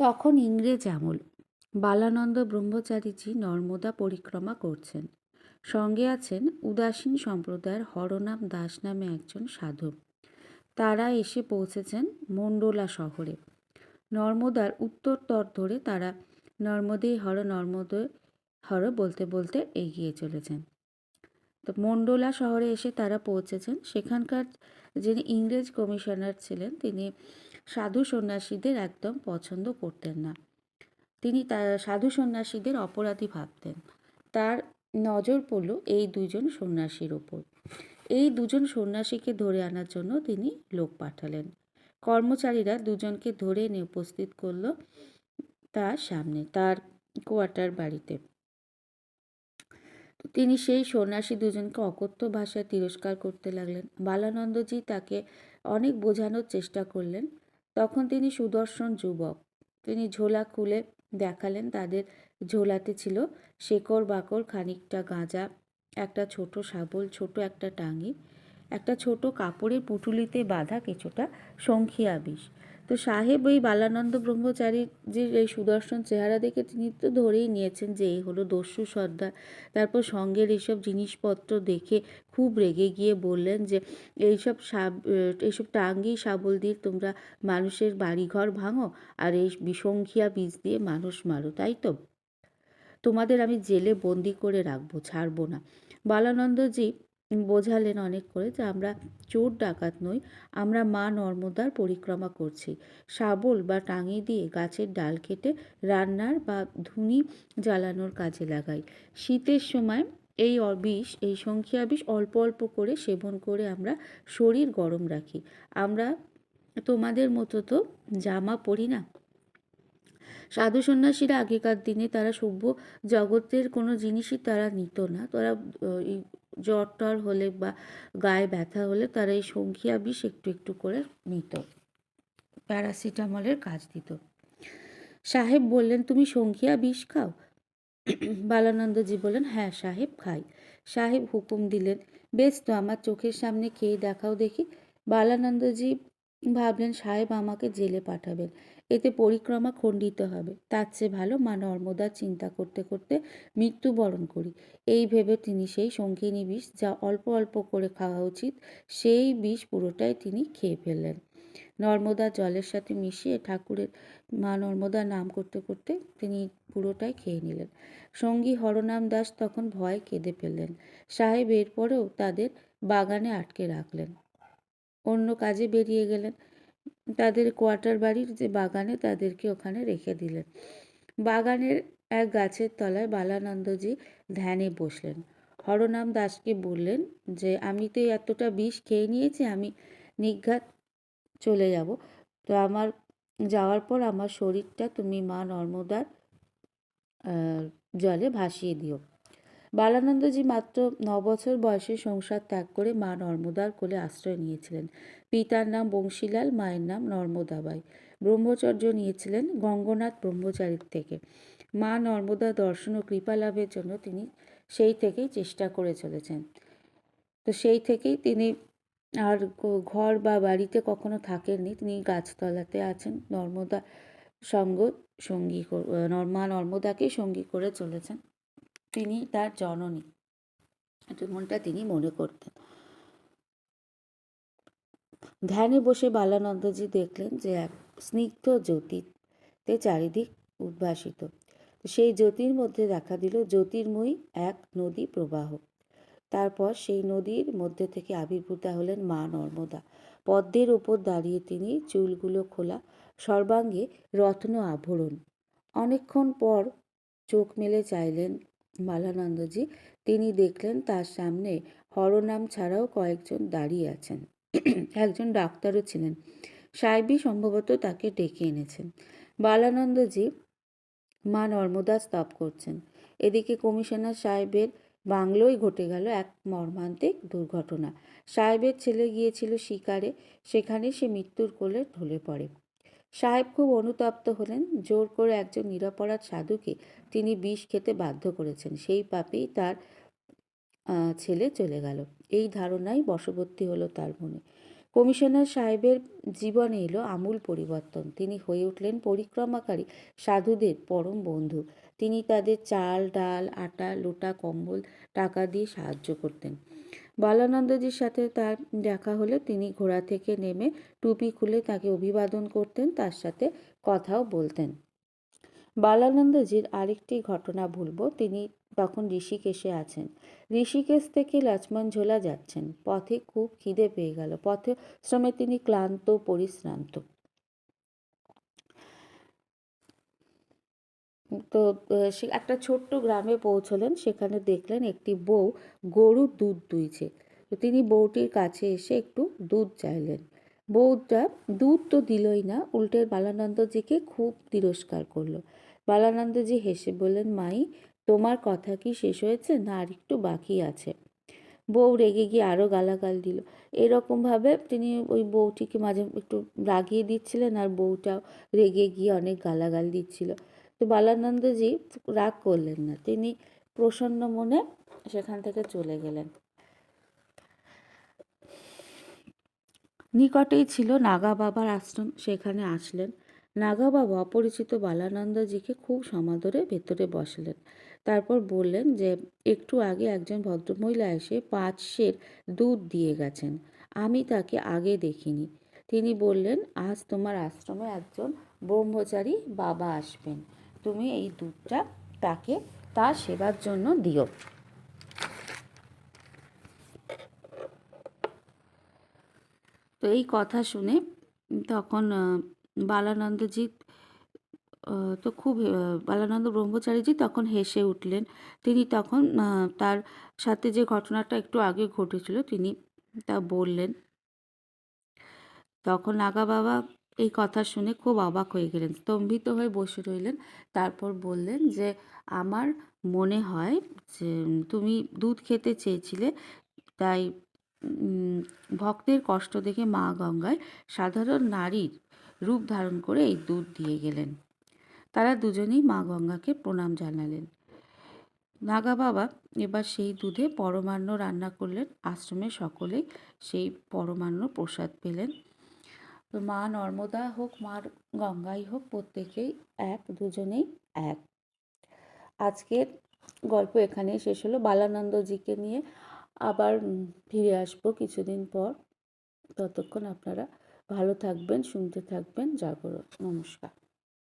তখন ইংরেজ আমল। বালানন্দ ব্রহ্মচারীজি নর্মদা পরিক্রমা করছেন। সঙ্গে আছেন উদাসীন সম্প্রদায়ের হরনাম দাস নামে একজন সাধু। তারা এসে পৌঁছেছেন মণ্ডলা শহরে। নর্মদার উত্তরতর ধরে তারা নর্মদে হর বলতে বলতে এগিয়ে চলেছেন। তো মণ্ডলা শহরে এসে তারা পৌঁছেছেন। সেখানকার যিনি ইংরেজ কমিশনার ছিলেন তিনি সাধু সন্ন্যাসীদের একদম পছন্দ করতেন না। তিনি সাধু সন্ন্যাসীদের অপরাধী ভাবতেন। তার নজর পড়ল এই দুজন সন্ন্যাসীর ওপর। এই দুজন সন্ন্যাসীকে ধরে আনার জন্য তিনি লোক পাঠালেন। কর্মচারীরা দুজনকে ধরে এনে উপস্থিত করল তার সামনে, তার কোয়ার্টার বাড়িতে। তিনি সেই সন্ন্যাসী দুজনকে অকথ্য ভাষায় তিরস্কার করতে লাগলেন। বালানন্দজি তাকে অনেক বোঝানোর চেষ্টা করলেন। তখন তিনি সুদর্শন যুবক। তিনি ঝোলা খুলে দেখালেন। তাদের ঝোলাতে ছিল শেকড় বাকড়, খানিকটা গাঁজা, একটা ছোট শাবল, ছোট একটা টাঙ্গি, একটা ছোট কাপড়ের পুঁটুলিতে বাঁধা কিছুটা শঙ্খিয়া বিষ। তো সাহেব ওই বালানন্দ ব্রহ্মচারীর যে এই সুদর্শন চেহারা দেখে তিনি তো ধরেই নিয়েছেন যে এই হলো দস্যু সর্দার। তারপর সঙ্গের এইসব জিনিসপত্র দেখে খুব রেগে গিয়ে বললেন যে এইসব টাঙ্গি শাবল দিয়ে তোমরা মানুষের বাড়িঘর ভাঙো আর এই বিষঙ্খিয়া বীজ দিয়ে মানুষ মারো, তাই তো? তোমাদের আমি জেলে বন্দি করে রাখবো, ছাড়বো না। বালানন্দজি বোঝালেন অনেক করে যে আমরা চোর ডাকাত নই, আমরা মা নর্মদার পরিক্রমা করছি। শাবল বা টাঙি দিয়ে গাছের ডাল কেটে রান্নার বা ধুনি জ্বালানোর কাজে লাগাই। শীতের সময় এই সংখিয়া বিষ অল্প অল্প করে সেবন করে আমরা শরীর গরম রাখি। আমরা তোমাদের মতো তো জামা পরি না। সাধু সন্ন্যাসীরা আগেকার দিনে তারা সভ্য জগতের কোনো জিনিসই তারা নিত না। তারা এই জ্বর টর হলে বা গায়ে ব্যথা হলে তারা এই সংখিয়া বিষ একটু একটু করে নিত, প্যারাসিটামলের কাজ দিত। সাহেব বললেন, তুমি সংখিয়া বিষ খাও? বালানন্দজি বললেন, হ্যাঁ সাহেব, খাই। সাহেব হুকুম দিলেন, বেশ তো, আমার চোখের সামনে খেয়ে দেখাও দেখি। বালানন্দজি ভাবলেন সাহেব আমাকে জেলে পাঠাবেন, এতে পরিক্রমা খণ্ডিত হবে। তার চেয়ে ভালো মা নর্মদার চিন্তা করতে করতে মৃত্যুবরণ করি। এই ভেবে তিনি সেই শঙ্খিনী বিষ, যা অল্প অল্প করে খাওয়া উচিত, সেই বিষ পুরোটাই তিনি খেয়ে ফেললেন। নর্মদা জলের সাথে মিশিয়ে ঠাকুরের মা নর্মদার নাম করতে করতে তিনি পুরোটাই খেয়ে নিলেন। সঙ্গী হরনাম দাস তখন ভয়ে কেঁদে ফেললেন। সাহেব এরপরেও তাদের বাগানে আটকে রাখলেন, অন্য কাজে বেরিয়ে গেলেন। তাদের কোয়ার্টার বাড়ির যে বাগানে তাদেরকে ওখানে রেখে দিলেন। বাগানের এক গাছের তলায় বালানন্দজি ধ্যানে বসলেন। হরনাম দাসকে বললেন যে আমি তো এতটা বিষ খেয়ে নিয়েছি, আমি নিঘাত চলে যাব। তো আমার যাওয়ার পর আমার শরীরটা তুমি মা নর্মদার জলে ভাসিয়ে দিও। বালানন্দজি মাত্র 9 বছর বয়সে সংসার ত্যাগ করে মা নর্মদার কোলে আশ্রয় নিয়েছিলেন। পিতার নাম বংশীলাল, মায়ের নাম নর্মদাবাই। ব্রহ্মচর্য নিয়েছিলেন গঙ্গনাথ ব্রহ্মচারীর থেকে। মা নর্মদা দর্শন ও কৃপা লাভের জন্য তিনি সেই থেকেই চেষ্টা করে চলেছেন। তো সেই থেকেই তিনি আর ঘর বা বাড়িতে কখনো থাকেননি। তিনি গাছতলাতে আছেন, নর্মদা সঙ্গী মা নর্মদাকেই সঙ্গী করে চলেছেন। তিনি তার জননী, এমনটা তিনি মনে করতেন। ধ্যানে বসে বালানন্দজি দেখলেন যে এক স্নিগ্ধ জ্যোতিতে চারিদিক উদ্ভাসিত। সেই জ্যোতির মধ্যে দেখা দিল জ্যোতির্ময়ী এক নদী প্রবাহ। তারপর সেই নদীর মধ্যে থেকে আবির্ভূতা হলেন মা নর্মদা। পদ্মের ওপর দাঁড়িয়ে তিনি, চুলগুলো খোলা, সর্বাঙ্গে রত্ন আভরণ। অনেকক্ষণ পর চোখ মেলে চাইলেন বালানন্দজি। তিনি দেখলেন তার সামনে হরনাম ছাড়াও কয়েকজন দাঁড়িয়ে আছেন। একজন ডাক্তারও ছিলেন। সাহেবই সম্ভবত তাকে ডেকে এনেছেন। বালানন্দজি মা নর্মদা স্তব করছেন। এদিকে কমিশনার সাহেবের বাংলোয় ঘটে গেল এক মর্মান্তিক দুর্ঘটনা। সাহেবের ছেলে গিয়েছিল শিকারে, সেখানে সে মৃত্যুর কোলে ঢলে পড়ে। সাহেব খুব অনুতপ্ত হলেন। জোর করে একজন নিরপরাধ সাধুকে তিনি বিষ খেতে বাধ্য করেছেন, সেই পাপেই তার ছেলে চলে গেল। এই ধারণাই বশবর্তী হলো তার মনে। কমিশনার সাহেবের জীবনে এলো আমূল পরিবর্তন। তিনি হয়ে উঠলেন পরিক্রমাকারী সাধুদের পরম বন্ধু। তিনি তাদের চাল, ডাল, আটা, লোটা, কম্বল, টাকা দিয়ে সাহায্য করতেন। বালানন্দজির সাথে তার দেখা হলে তিনি ঘোড়া থেকে নেমে টুপি খুলে তাকে অভিবাদন করতেন, তার সাথে কথাও বলতেন। বালানন্দজির আরেকটি ঘটনা বলবো। তিনি তখন ঋষিকেশে আছেন। ঋষিকেশ থেকে লক্ষ্মণ ঝোলা যাচ্ছেন। পথে খুব খিদে পেয়ে গেল। পথে শ্রমে তিনি ক্লান্ত, পরিশ্রান্ত। তো সে একটা ছোট্ট গ্রামে পৌঁছলেন। সেখানে দেখলেন একটি বউ গরুর দুধ দুইছে। তো তিনি বউটির কাছে এসে একটু দুধ চাইলেন। বউটা দুধ তো দিলই না, উল্টে বালানন্দজিকে খুব তিরস্কার করলো। বালানন্দজি হেসে বললেন, মাই, তোমার কথা কি শেষ হয়েছে, না আর একটু বাকি আছে? বউ রেগে গিয়ে আরও গালাগাল দিল। এরকমভাবে তিনি ওই বউটিকে মাঝে একটু রাগিয়ে দিচ্ছিলেন, আর বউটাও রেগে গিয়ে অনেক গালাগাল দিচ্ছিল। তো বালানন্দজি রাগ করলেন না, তিনি প্রসন্ন মনে সেখান থেকে চলে গেলেন। নিকটেই ছিল নাগা বাবার আশ্রম। সেখানে আসলেন। নাগা বাবা অপরিচিত বালানন্দজিকে খুব সমাদরে ভেতরে বসলেন। তারপর বললেন যে একটু আগে একজন ভদ্রমহিলা এসে 5 সের দুধ দিয়ে গেছেন। আমি তাকে আগে দেখিনি। তিনি বললেন, আজ তোমার আশ্রমে একজন ব্রহ্মচারী বাবা আসবেন। তুমি এই দুধটা তাকে তার সেবার জন্য দিও। তো এই কথা শুনে তখন বালানন্দজি তো খুব বালানন্দ ব্রহ্মচারীজি তখন হেসে উঠলেন। তিনি তখন তার সাথে যে ঘটনাটা একটু আগে ঘটেছিল তিনি তা বললেন। তখন নাগা বাবা এই কথা শুনে খুব অবাক হয়ে গেলেন, স্তম্ভিত হয়ে বসে রইলেন। তারপর বললেন যে আমার মনে হয় যে তুমি দুধ খেতে চেয়েছিলে, তাই ভক্তের কষ্ট দেখে মা গঙ্গায় সাধারণ নারীর রূপ ধারণ করে এই দুধ দিয়ে গেলেন। তারা দুজনেই মা গঙ্গাকে প্রণাম জানালেন। নাগা বাবা এবার সেই দুধে পরমান্ন রান্না করলেন। আশ্রমের সকলেই সেই পরমান্ন প্রসাদ পেলেন। তো মা নর্মদা হোক, মা গঙ্গাই হোক, প্রত্যেকেই এক, দুজনেই এক। আজকের গল্প এখানেই শেষ হলো। বালানন্দজিকে নিয়ে আবার ফিরে আসবো কিছুদিন পর। ততক্ষণ আপনারা ভালো থাকবেন, শুনতে থাকবেন জাগরণ। নমস্কার।